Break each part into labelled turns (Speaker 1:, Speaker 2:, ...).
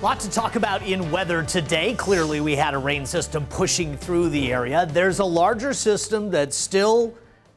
Speaker 1: Lot to talk about in weather today. Clearly, we had a rain system pushing through the area. There's a larger system that's still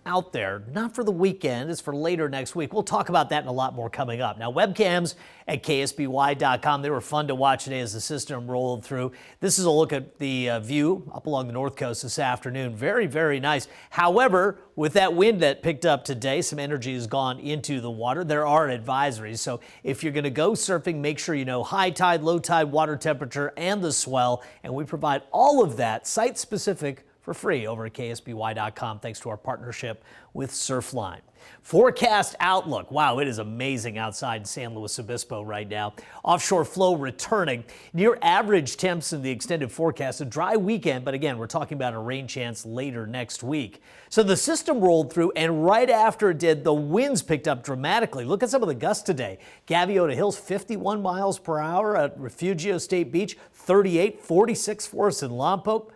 Speaker 1: out there, not for the weekend, it's for later next week. We'll talk about that and a lot more coming up. Now, webcams at KSBY.com, they were fun to watch today as the system rolled through. This is a look at the view up along the north coast this afternoon. Very, very nice. However, with that wind that picked up today, some energy has gone into the water. There are advisories, so if you're going to go surfing, make sure you know high tide, low tide, water temperature, and the swell. And we provide all of that site-specific for free over at KSBY.com, thanks to our partnership with Surfline. Forecast outlook. Wow, it is amazing outside in San Luis Obispo right now. Offshore flow returning. Near average temps in the extended forecast. A dry weekend, but again, we're talking about a rain chance later next week. So the system rolled through, and right after it did, the winds picked up dramatically. Look at some of the gusts today. Gaviota Hills, 51 miles per hour at Refugio State Beach, 38, 46 for us in Lompoc.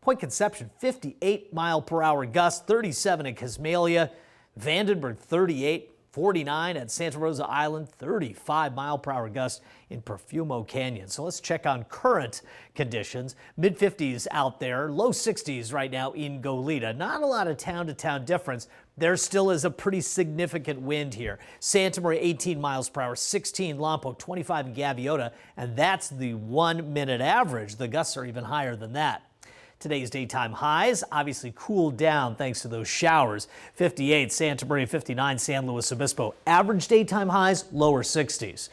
Speaker 1: Point Conception, 58 mile per hour gusts, 37 at Kismalia, Vandenberg 38, 49 at Santa Rosa Island, 35 mile per hour gusts in Perfumo Canyon. So let's check on current conditions. Mid 50s out there, low 60s right now in Goleta. Not a lot of town to town difference. There still is a pretty significant wind here. Santa Maria 18 miles per hour, 16 Lompoc, 25 in Gaviota, and that's the 1 minute average. The gusts are even higher than that. Today's daytime highs obviously cooled down thanks to those showers. 58 Santa Maria, 59 San Luis Obispo. Average daytime highs, lower 60s.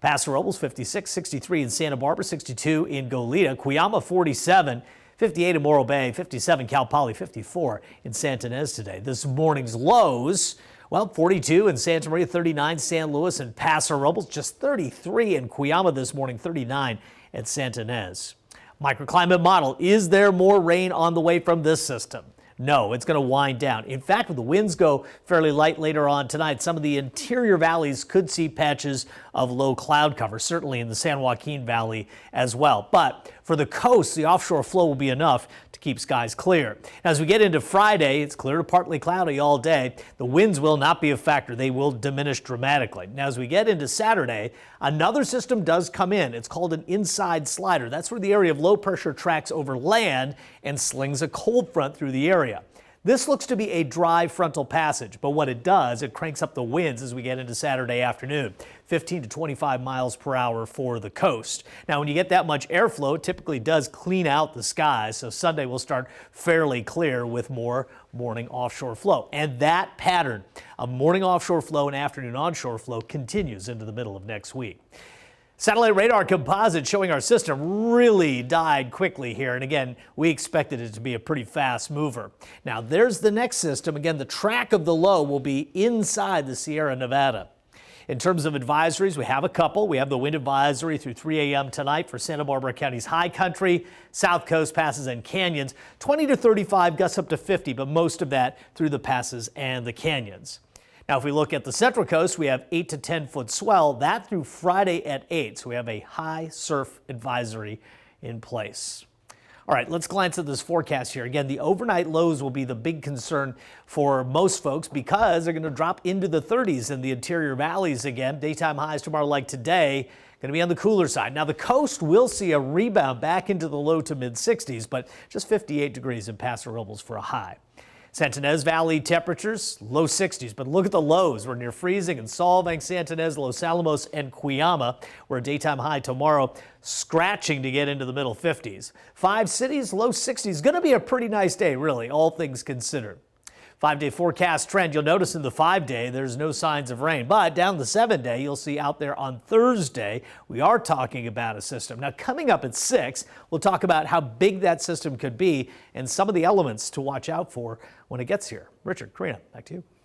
Speaker 1: Paso Robles 56, 63 in Santa Barbara, 62 in Goleta. Cuyama 47, 58 in Morro Bay, 57 Cal Poly, 54 in Santa Ynez today. This morning's lows, well, 42 in Santa Maria, 39 San Luis and Paso Robles, just 33 in Cuyama this morning, 39 at Santa Ynez. Microclimate model. Is there more rain on the way from this system? No, it's going to wind down. In fact, when the winds go fairly light later on tonight, some of the interior valleys could see patches of low cloud cover, certainly in the San Joaquin Valley as well. But for the coast, the offshore flow will be enough to keep skies clear. As we get into Friday, it's clear to partly cloudy all day. The winds will not be a factor. They will diminish dramatically. Now, as we get into Saturday, another system does come in. It's called an inside slider. That's where the area of low pressure tracks over land and slings a cold front through the area. This looks to be a dry frontal passage, but what it does, it cranks up the winds as we get into Saturday afternoon, 15 to 25 miles per hour for the coast. Now, when you get that much airflow, it typically does clean out the skies, so Sunday will start fairly clear with more morning offshore flow. And that pattern of morning offshore flow and afternoon onshore flow continues into the middle of next week. Satellite radar composite showing our system really died quickly here. And again, we expected it to be a pretty fast mover. Now there's the next system. Again, the track of the low will be inside the Sierra Nevada. In terms of advisories, we have a couple. We have the wind advisory through 3 a.m. tonight for Santa Barbara County's high country, south coast passes and canyons. 20 to 35, gusts up to 50, but most of that through the passes and the canyons. Now, if we look at the Central Coast, we have 8 to 10 foot swell, that through Friday at 8. So we have a high surf advisory in place. All right, let's glance at this forecast here. Again, the overnight lows will be the big concern for most folks because they're going to drop into the 30s in the interior valleys again. Daytime highs tomorrow like today going to be on the cooler side. Now, the coast will see a rebound back into the low to mid 60s, but just 58 degrees in Paso Robles for a high. Santa Ynez Valley temperatures, low 60s, but look at the lows. We're near freezing in Solvang, Santa Ynez, Los Alamos, and Cuyama. We're a daytime high tomorrow, scratching to get into the middle 50s. 5 cities, low 60s. Going to be a pretty nice day, really, all things considered. 5-day forecast trend, you'll notice in the 5-day there's no signs of rain, but down the 7-day you'll see out there on Thursday we are talking about a system. Now coming up at 6, we'll talk about how big that system could be and some of the elements to watch out for when it gets here. Richard, Karina, back to you.